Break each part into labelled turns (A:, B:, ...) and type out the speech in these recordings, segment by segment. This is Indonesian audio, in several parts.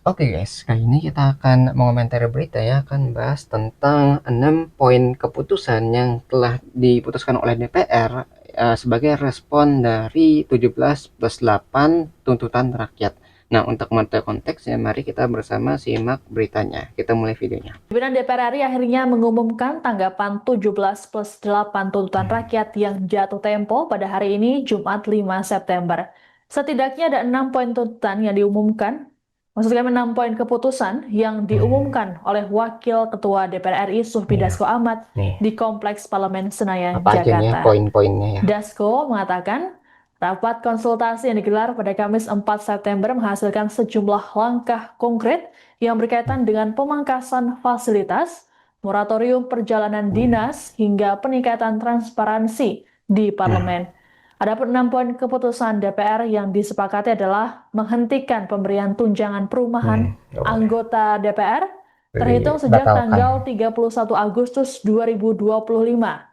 A: Oke guys, kali ini kita akan mengomentari berita ya, akan bahas tentang 6 poin keputusan yang telah diputuskan oleh DPR sebagai respon dari 17+8 tuntutan rakyat. Nah, untuk mengetahui konteksnya, mari kita bersama simak beritanya. Kita mulai videonya.
B: Pimpinan DPR RI akhirnya mengumumkan tanggapan 17+8 tuntutan rakyat yang jatuh tempo pada hari ini, Jumat 5 September. Setidaknya ada 6 poin tuntutan yang diumumkan, maksudnya 6 poin keputusan yang diumumkan oleh Wakil Ketua DPR RI Suhbi
A: Iya,
B: Dasko Ahmad
A: nih,
B: di Kompleks Parlemen Senayan,
A: apa aja nih ya
B: Jakarta.
A: poin-poinnya ya?
B: Dasko mengatakan, rapat konsultasi yang digelar pada Kamis 4 September menghasilkan sejumlah langkah konkret yang berkaitan dengan pemangkasan fasilitas, moratorium perjalanan dinas, hingga peningkatan transparansi di
A: Nah,
B: parlemen. Adapun 6 poin keputusan DPR yang disepakati adalah menghentikan pemberian tunjangan perumahan
A: boleh
B: anggota DPR terhitung sejak
A: dibatalkan.
B: tanggal 31 Agustus 2025.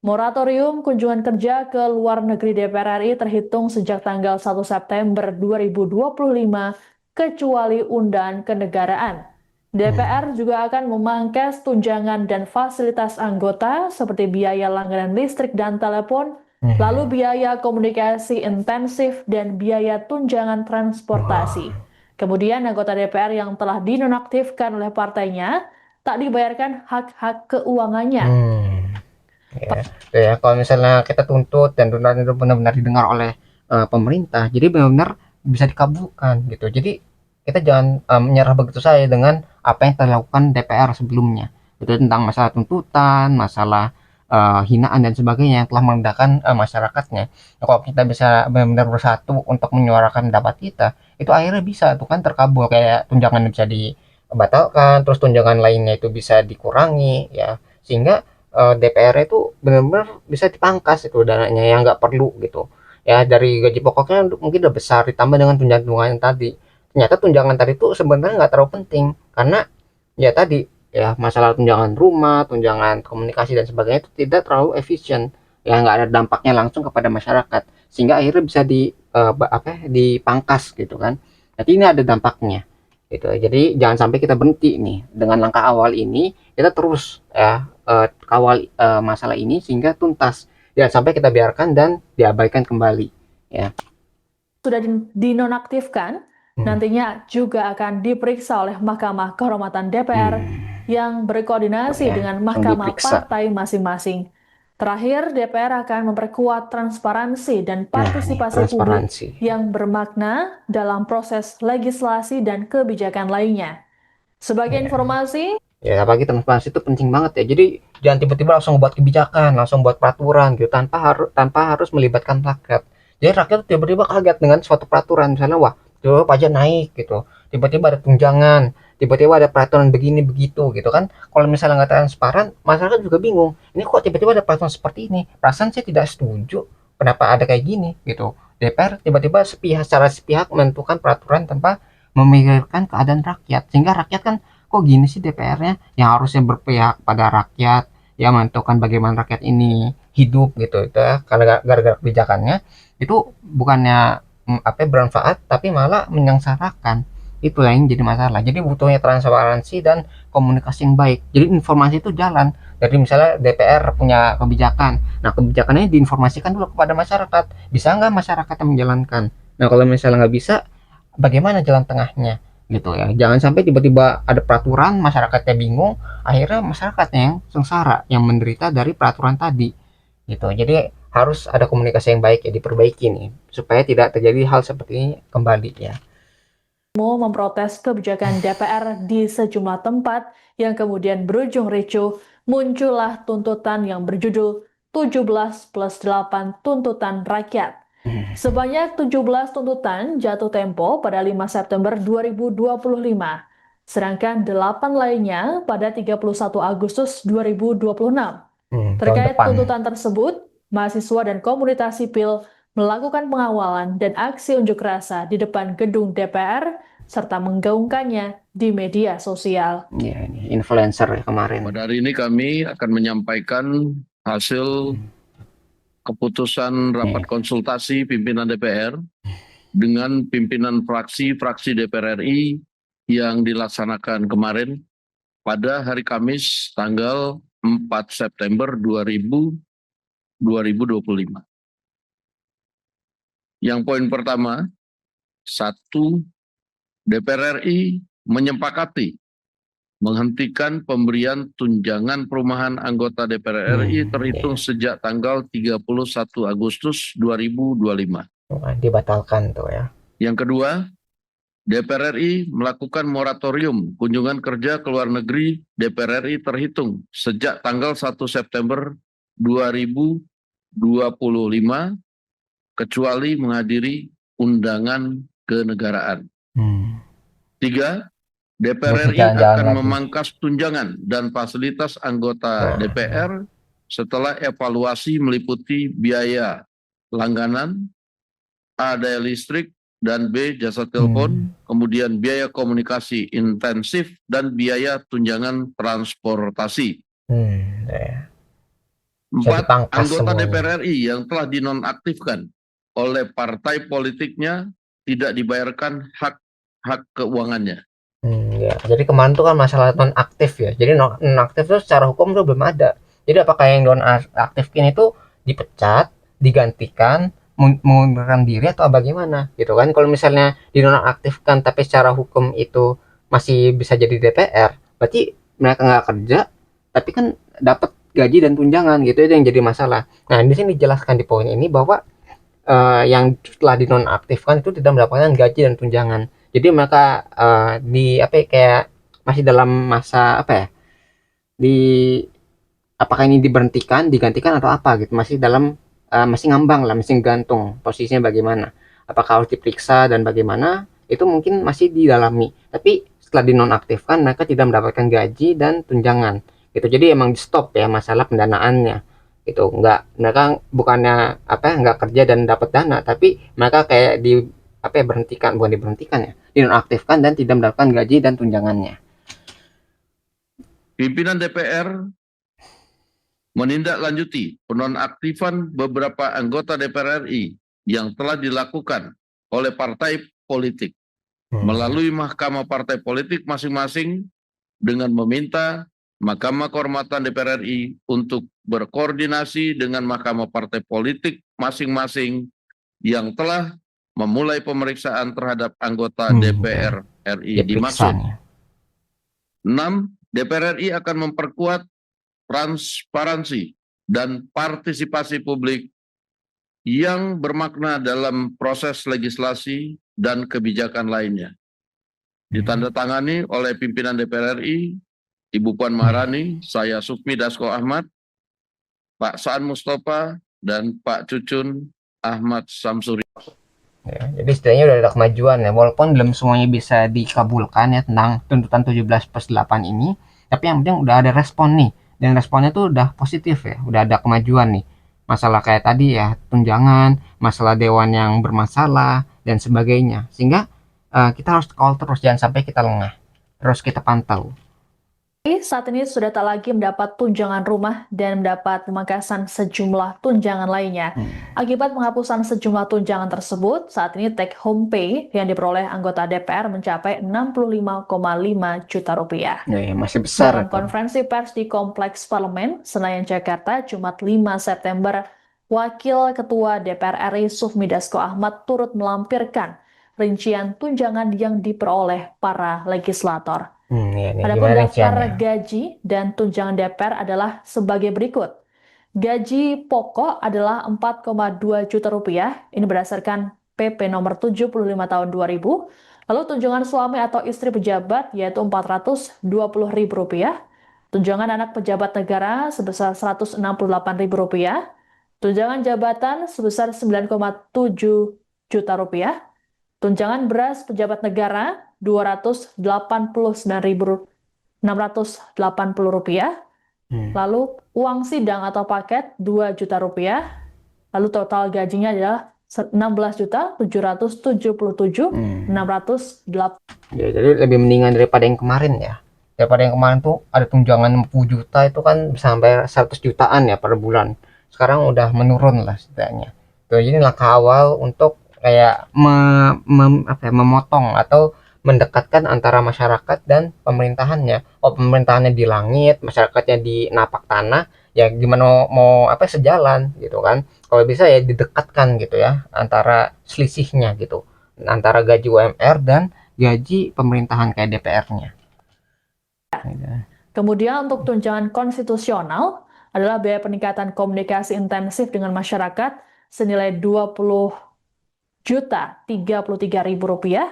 B: Moratorium kunjungan kerja ke luar negeri DPR RI terhitung sejak tanggal 1 September 2025 kecuali undangan kenegaraan. DPR juga akan memangkas tunjangan dan fasilitas anggota seperti biaya langganan listrik dan telepon, lalu biaya komunikasi intensif dan biaya tunjangan transportasi.
A: Wah.
B: Kemudian anggota DPR yang telah dinonaktifkan oleh partainya tak dibayarkan hak-hak keuangannya.
A: Hmm. Ya, itu ya kalau misalnya kita tuntut dan tuntutan itu benar-benar didengar oleh pemerintah, jadi benar-benar bisa dikabulkan gitu. Jadi kita jangan menyerah begitu saja dengan apa yang telah dilakukan DPR sebelumnya. Itu tentang masalah tuntutan, masalah hinaan dan sebagainya yang telah merendahkan masyarakatnya. Nah, kalau kita bisa benar-benar bersatu untuk menyuarakan pendapat kita, itu akhirnya bisa tuh kan terkabul, kayak tunjangan bisa dibatalkan, terus tunjangan lainnya itu bisa dikurangi ya, sehingga DPR itu benar-benar bisa dipangkas itu dananya yang nggak perlu gitu ya, dari gaji pokoknya mungkin udah besar ditambah dengan tunjangan-tunjangan tadi, ternyata tunjangan tadi itu sebenarnya nggak terlalu penting karena ya tadi ya, masalah tunjangan rumah, tunjangan komunikasi dan sebagainya itu tidak terlalu efisien ya, nggak ada dampaknya langsung kepada masyarakat, sehingga akhirnya bisa dipangkas gitu kan. Nanti ini ada dampaknya gitu. Jadi jangan sampai kita berhenti nih dengan langkah awal ini, kita terus ya kawal masalah ini sehingga tuntas. Jangan sampai kita biarkan dan diabaikan kembali ya.
B: Sudah dinonaktifkan,
A: Hmm.
B: nantinya juga akan diperiksa oleh Mahkamah Kehormatan DPR yang berkoordinasi
A: Ya,
B: dengan
A: langsung
B: mahkamah
A: diperiksa.
B: partai masing-masing. Terakhir, DPR akan memperkuat transparansi dan
A: Nah, nih
B: partisipasi publik
A: transparansi.
B: yang bermakna dalam proses legislasi dan kebijakan lainnya. Sebagai
A: Ya,
B: informasi,
A: ya apalagi transparansi itu penting banget ya. Jadi jangan tiba-tiba langsung buat kebijakan, langsung buat peraturan gitu tanpa harus melibatkan rakyat. Jadi rakyat tiba-tiba kaget dengan suatu peraturan, misalnya wah, tiba-tiba pajak naik gitu. Tiba-tiba ada tunjangan, tiba-tiba ada peraturan begini begitu gitu kan. Kalau misalnya nggak transparan, masyarakat juga bingung. Ini kok tiba-tiba ada peraturan seperti ini? Perasaan saya tidak setuju. Kenapa ada kayak gini gitu. DPR tiba-tiba secara sepihak menentukan peraturan tanpa memikirkan keadaan rakyat, sehingga rakyat kan, kok gini sih DPR-nya yang harusnya berpihak pada rakyat, ya menentukan bagaimana rakyat ini hidup gitu itu ya, karena gara-gara kebijakannya itu bukannya bermanfaat tapi malah menyengsarakan. Itu yang jadi masalah. Jadi butuhnya transparansi dan komunikasi yang baik, jadi informasi itu jalan. Jadi misalnya DPR punya kebijakan, nah kebijakannya diinformasikan dulu kepada masyarakat, bisa nggak masyarakat yang menjalankan. Nah kalau misalnya nggak bisa, bagaimana jalan tengahnya gitu ya. Jangan sampai tiba-tiba ada peraturan masyarakatnya bingung, akhirnya masyarakatnya yang sengsara, yang menderita dari peraturan tadi gitu. Jadi harus ada komunikasi yang baik ya, diperbaiki nih supaya tidak terjadi hal seperti ini kembali ya.
B: memprotes kebijakan DPR di sejumlah tempat yang kemudian berujung ricuh, muncullah tuntutan yang berjudul 17+8 tuntutan rakyat. Sebanyak 17 tuntutan jatuh tempo pada 5 September 2025, sedangkan 8 lainnya pada 31 Agustus 2026.
A: Tahun
B: Terkait
A: depan.
B: tuntutan tersebut, mahasiswa dan komunitas sipil melakukan pengawalan dan aksi unjuk rasa di depan gedung DPR serta menggaungkannya di media sosial.
A: Ya, ini influencer ya kemarin.
C: Pada hari ini kami akan menyampaikan hasil keputusan rapat
A: Nih.
C: konsultasi pimpinan DPR dengan pimpinan fraksi-fraksi DPR RI yang dilaksanakan kemarin pada hari Kamis tanggal 4 September 2025. Yang poin pertama, 1. DPR RI menyepakati menghentikan pemberian tunjangan perumahan anggota DPR RI terhitung sejak tanggal 31 Agustus 2025.
A: Dibatalkan tuh ya.
C: Yang kedua, DPR RI melakukan moratorium kunjungan kerja ke luar negeri DPR RI terhitung sejak tanggal 1 September 2025 kecuali menghadiri undangan kenegaraan. 3. DPR RI akan memangkas tunjangan dan fasilitas anggota DPR setelah evaluasi meliputi biaya langganan, A. daya listrik, dan B. jasa telepon, kemudian biaya komunikasi intensif, dan biaya tunjangan transportasi. 4. Anggota DPR RI yang telah dinonaktifkan oleh partai politiknya tidak dibayarkan hak keuangannya.
A: Ya. Jadi kemarin tuh kan masalah nonaktif ya. Jadi nonaktif itu secara hukum tuh belum ada. Jadi apakah yang nonaktifkan itu dipecat, digantikan, mengundurkan diri atau bagaimana gitu kan? Kalau misalnya dinonaktifkan tapi secara hukum itu masih bisa jadi DPR, berarti mereka nggak kerja, tapi kan dapat gaji dan tunjangan gitu, itu yang jadi masalah. Nah di sini dijelaskan di poin ini bahwa yang telah dinonaktifkan itu tidak mendapatkan gaji dan tunjangan. Jadi mereka kayak masih dalam masa apakah ini diberhentikan, digantikan atau apa gitu, masih dalam masih ngambang lah, masih gantung posisinya bagaimana, apakah harus diperiksa dan bagaimana itu mungkin masih didalami. Tapi setelah dinonaktifkan mereka tidak mendapatkan gaji dan tunjangan gitu. Jadi emang di stop ya masalah pendanaannya gitu. Mereka bukannya nggak kerja dan dapat dana, tapi mereka kayak dinonaktifkan dan tidak mendapatkan gaji dan tunjangannya.
C: Pimpinan DPR menindaklanjuti penonaktifan beberapa anggota DPR RI yang telah dilakukan oleh partai politik melalui mahkamah partai politik masing-masing dengan meminta Mahkamah Kehormatan DPR RI untuk berkoordinasi dengan mahkamah partai politik masing-masing yang telah memulai pemeriksaan terhadap anggota DPR RI dimaksud. 6. DPR RI akan memperkuat transparansi dan partisipasi publik yang bermakna dalam proses legislasi dan kebijakan lainnya. Ditandatangani oleh pimpinan DPR RI, Ibu Puan Maharani, saya Sufmi Dasko Ahmad, Pak Saan Mustafa, dan Pak Cucun Ahmad Samsuri.
A: Ya, jadi setidaknya udah ada kemajuan ya, walaupun belum semuanya bisa dikabulkan ya tentang tuntutan 17+8 ini, tapi yang penting udah ada respon nih, dan responnya tuh udah positif ya, udah ada kemajuan nih. Masalah kayak tadi ya, tunjangan, masalah dewan yang bermasalah, dan sebagainya. Sehingga kita harus call terus, jangan sampai kita lengah. Terus kita pantau.
B: Saat ini sudah tak lagi mendapat tunjangan rumah dan mendapat pemangkasan sejumlah tunjangan lainnya. Akibat penghapusan sejumlah tunjangan tersebut, saat ini take home pay yang diperoleh anggota DPR mencapai 65,5 juta rupiah.
A: Ya, masih besar.
B: Dalam konferensi pers di Kompleks Parlemen, Senayan, Jakarta, Jumat 5 September, Wakil Ketua DPR RI Sufmi Dasko Ahmad turut melampirkan rincian tunjangan yang diperoleh para legislator. Adapun daftar gaji dan tunjangan DPR adalah sebagai berikut. Gaji pokok adalah 4,2 juta rupiah, ini berdasarkan PP nomor 75 tahun 2000. Lalu tunjangan suami atau istri pejabat yaitu 420.000 rupiah. Tunjangan anak pejabat negara sebesar 168.000 rupiah. Tunjangan jabatan sebesar 9,7 juta rupiah. Tunjangan beras pejabat negara 289.680 rupiah. Lalu uang sidang atau paket 2 juta rupiah. Lalu total gajinya adalah 16.777.608.
A: Ya, jadi lebih mendingan daripada yang kemarin ya. Daripada yang kemarin tuh ada tunjangan 60 juta itu kan bisa sampai 100 jutaan ya per bulan. Sekarang udah menurun lah setidaknya. Tuh, jadi langkah awal untuk kayak memotong atau mendekatkan antara masyarakat dan pemerintahannya. Oh, pemerintahannya di langit, masyarakatnya di napak tanah, ya gimana mau apa sejalan gitu kan. Kalau bisa ya didekatkan gitu ya antara selisihnya gitu. Antara gaji UMR dan gaji pemerintahan kayak DPR-nya.
B: Kemudian untuk tunjangan konstitusional adalah biaya peningkatan komunikasi intensif dengan masyarakat senilai 20.033.000 rupiah.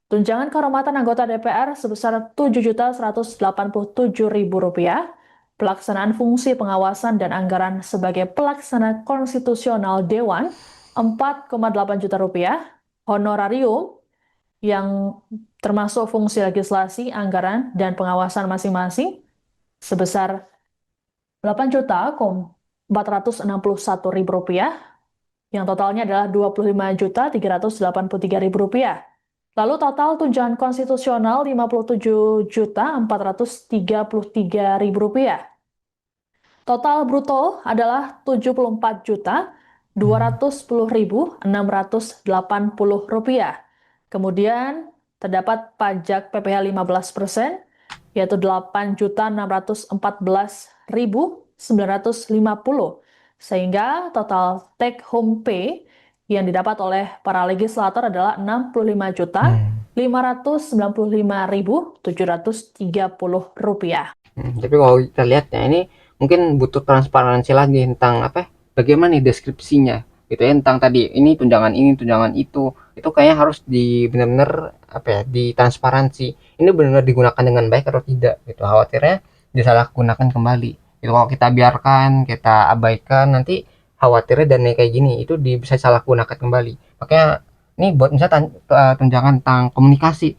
B: Tunjangan kehormatan anggota DPR sebesar 7.187.000 rupiah. Pelaksanaan fungsi pengawasan dan anggaran sebagai pelaksana konstitusional Dewan 4,8 juta rupiah. Honorarium yang termasuk fungsi legislasi, anggaran, dan pengawasan masing-masing sebesar 8.461.000 rupiah, yang totalnya adalah 25.383.000 rupiah. Lalu total tunjangan konstitusional 57.433.000 rupiah. Total bruto adalah 74.210.680 rupiah. Kemudian terdapat pajak PPh 15%, yaitu 8.614.950, sehingga total take home pay yang didapat oleh para legislator adalah 65.595.730 rupiah.
A: Tapi kalau kita lihat ya ini mungkin butuh transparansi lagi tentang apa bagaimana nih deskripsinya gitu ya, tentang tadi ini tunjangan itu kayaknya harus di benar-benar apa ya ditransparansi, ini benar-benar digunakan dengan baik atau tidak gitu, khawatirnya disalahgunakan kembali itu. Kalau kita biarkan, kita abaikan, nanti khawatirnya dana kayak gini itu bisa disalahgunakan kembali. Makanya ini buat misalnya tunjangan tentang komunikasi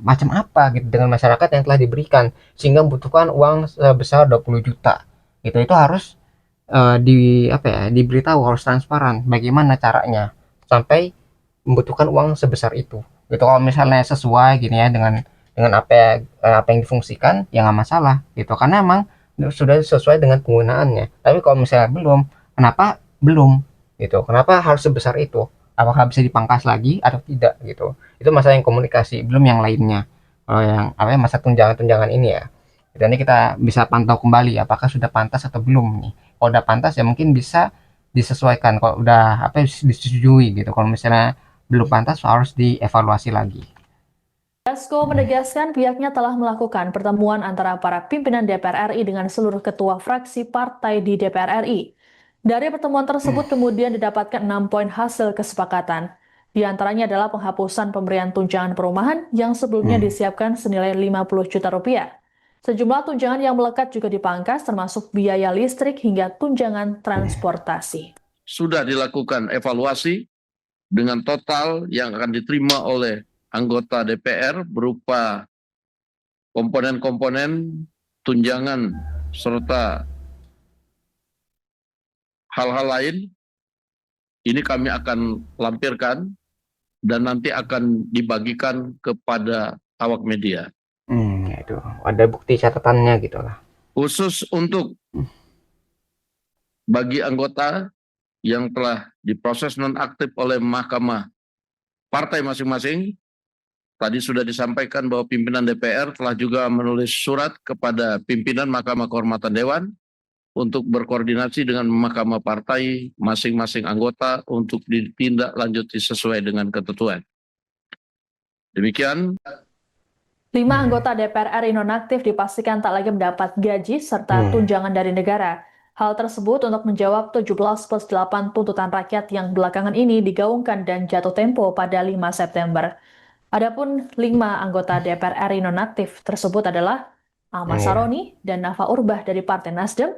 A: macam apa gitu dengan masyarakat yang telah diberikan sehingga membutuhkan uang sebesar 20 juta gitu, itu harus diberitahu, harus transparan bagaimana caranya sampai membutuhkan uang sebesar itu gitu. Kalau misalnya sesuai gini ya dengan apa yang difungsikan ya nggak masalah gitu, karena emang sudah sesuai dengan penggunaannya. Tapi kalau misalnya belum, kenapa belum gitu, kenapa harus sebesar itu, apakah bisa dipangkas lagi atau tidak gitu. Itu masalah yang komunikasi, belum yang lainnya. Kalau yang masa tunjangan ini ya, dan ini kita bisa pantau kembali apakah sudah pantas atau belum nih. Kalau udah pantas ya mungkin bisa disesuaikan, kalau udah disetujui gitu. Kalau misalnya belum pantas harus dievaluasi lagi.
B: Dasko menegaskan pihaknya telah melakukan pertemuan antara para pimpinan DPR RI dengan seluruh ketua fraksi partai di DPR RI. Dari pertemuan tersebut kemudian didapatkan 6 poin hasil kesepakatan. Di antaranya adalah penghapusan pemberian tunjangan perumahan yang sebelumnya disiapkan senilai 50 juta rupiah. Sejumlah tunjangan yang melekat juga dipangkas, termasuk biaya listrik hingga tunjangan transportasi.
C: Sudah dilakukan evaluasi dengan total yang akan diterima oleh anggota DPR berupa komponen-komponen tunjangan serta hal-hal lain. Ini kami akan lampirkan dan nanti akan dibagikan kepada awak media.
A: Itu ada bukti catatannya gitu lah.
C: Khusus untuk bagi anggota yang telah diproses nonaktif oleh Mahkamah partai masing-masing, tadi sudah disampaikan bahwa pimpinan DPR telah juga menulis surat kepada pimpinan Mahkamah Kehormatan Dewan untuk berkoordinasi dengan Mahkamah Partai masing-masing anggota untuk ditindaklanjuti sesuai dengan ketentuan. Demikian.
B: 5 anggota DPR RI nonaktif dipastikan tak lagi mendapat gaji serta tunjangan dari negara. Hal tersebut untuk menjawab 17+8 tuntutan rakyat yang belakangan ini digaungkan dan jatuh tempo pada 5 September. Adapun 5 anggota DPR RI nonaktif tersebut adalah Ahmad Saroni dan Nafa Urbah dari Partai Nasdem,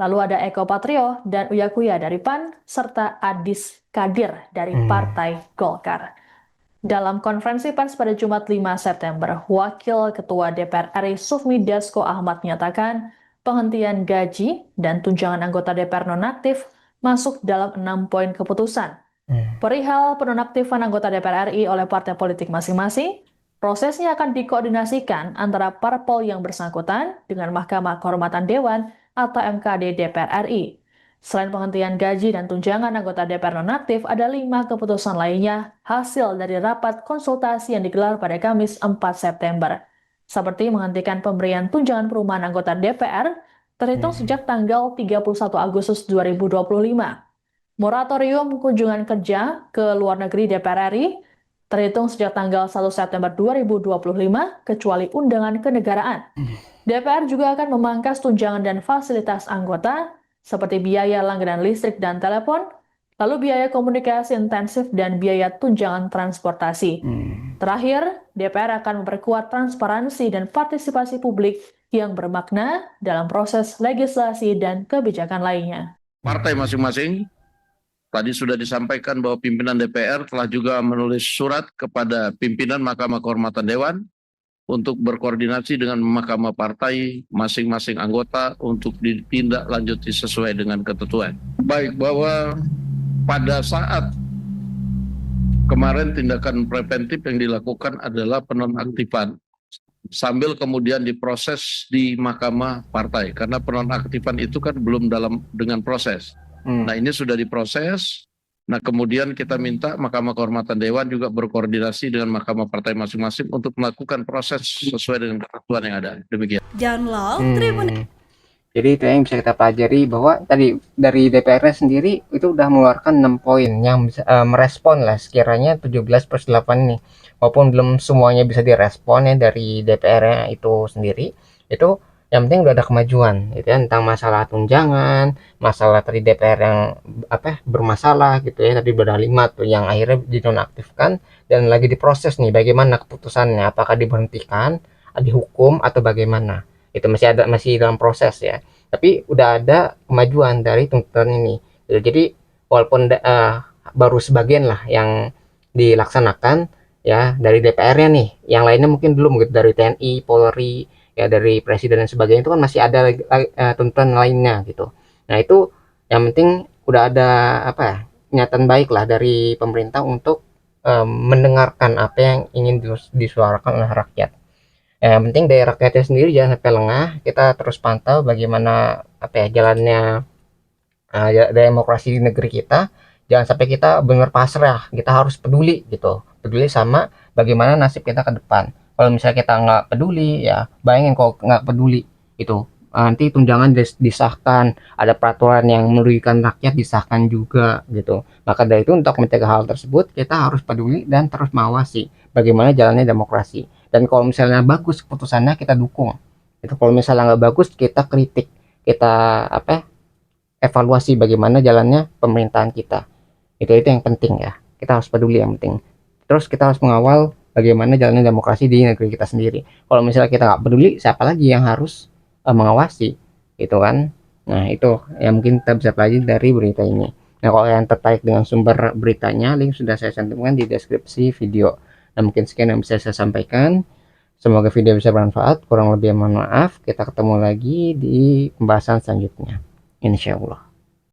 B: lalu ada Eko Patrio dan Uya Kuya dari PAN, serta Adis Kadir dari Partai Golkar. Dalam konferensi pers pada Jumat 5 September, Wakil Ketua DPR RI Sufmi Dasko Ahmad menyatakan penghentian gaji dan tunjangan anggota DPR nonaktif masuk dalam 6 poin keputusan. Perihal penonaktifan anggota DPR RI oleh partai politik masing-masing, prosesnya akan dikoordinasikan antara parpol yang bersangkutan dengan Mahkamah Kehormatan Dewan atau MKD DPR RI. Selain penghentian gaji dan tunjangan anggota DPR nonaktif, ada 5 keputusan lainnya hasil dari rapat konsultasi yang digelar pada Kamis 4 September. Seperti menghentikan pemberian tunjangan perumahan anggota DPR terhitung sejak tanggal 31 Agustus 2025. Moratorium kunjungan kerja ke luar negeri DPR RI terhitung sejak tanggal 1 September 2025 kecuali undangan kenegaraan. DPR juga akan memangkas tunjangan dan fasilitas anggota seperti biaya langganan listrik dan telepon, lalu biaya komunikasi intensif dan biaya tunjangan transportasi. Terakhir, DPR akan memperkuat transparansi dan partisipasi publik yang bermakna dalam proses legislasi dan kebijakan lainnya.
C: Partai masing-masing, tadi sudah disampaikan bahwa pimpinan DPR telah juga menulis surat kepada pimpinan Mahkamah Kehormatan Dewan untuk berkoordinasi dengan Mahkamah Partai masing-masing anggota untuk ditindaklanjuti sesuai dengan ketentuan. Baik, bahwa pada saat kemarin tindakan preventif yang dilakukan adalah penonaktifan sambil kemudian diproses di Mahkamah Partai karena penonaktifan itu kan belum dengan proses. Nah, ini sudah diproses. Nah, kemudian kita minta Mahkamah Kehormatan Dewan juga berkoordinasi dengan Mahkamah Partai masing-masing untuk melakukan proses sesuai dengan ketentuan yang ada. Demikian.
D: Download Tribun.
A: Jadi itu yang bisa kita pelajari bahwa tadi dari DPR sendiri itu udah mengeluarkan 6 poin yang bisa merespon lah sekiranya 17/8 ini. Walaupun belum semuanya bisa direspon ya dari DPR itu sendiri, itu yang penting udah ada kemajuan gitu ya, tentang masalah tunjangan, masalah tadi DPR yang bermasalah gitu ya, tadi udah 5 tuh yang akhirnya dinonaktifkan dan lagi diproses nih bagaimana keputusannya, apakah diberhentikan, dihukum atau bagaimana. Itu masih dalam proses ya, tapi udah ada kemajuan dari tuntutan ini gitu. Jadi walaupun baru sebagian lah yang dilaksanakan ya dari DPR-nya nih, yang lainnya mungkin belum gitu, dari TNI, Polri ya, dari presiden dan sebagainya itu kan masih ada tuntutan lainnya gitu. Nah, itu yang penting udah ada niatan baik lah dari pemerintah untuk mendengarkan apa yang ingin disuarakan oleh rakyat. Yang penting dari rakyatnya sendiri jangan sampai lengah, kita terus pantau bagaimana jalannya demokrasi di negeri kita. Jangan sampai kita benar pasrah, kita harus peduli gitu, peduli sama bagaimana nasib kita ke depan. Kalau misalnya kita nggak peduli, ya bayangin kalau nggak peduli itu nanti tunjangan disahkan, ada peraturan yang merugikan rakyat disahkan juga gitu. Maka dari itu untuk mencegah hal tersebut kita harus peduli dan terus mengawasi bagaimana jalannya demokrasi. Dan kalau misalnya bagus keputusannya kita dukung. Itu kalau misalnya nggak bagus kita kritik, kita evaluasi bagaimana jalannya pemerintahan kita. Itu yang penting ya. Kita harus peduli yang penting. Terus kita harus mengawal bagaimana jalannya demokrasi di negeri kita sendiri. Kalau misalnya kita nggak peduli, siapa lagi yang harus mengawasi, gitu kan? Nah, itu yang mungkin kita bisa pelajari dari berita ini. Nah, kalau yang tertarik dengan sumber beritanya, link sudah saya cantumkan di deskripsi video. Nah, mungkin sekian yang bisa saya sampaikan. Semoga video bisa bermanfaat. Kurang lebih mohon maaf. Kita ketemu lagi di pembahasan selanjutnya. Insya Allah.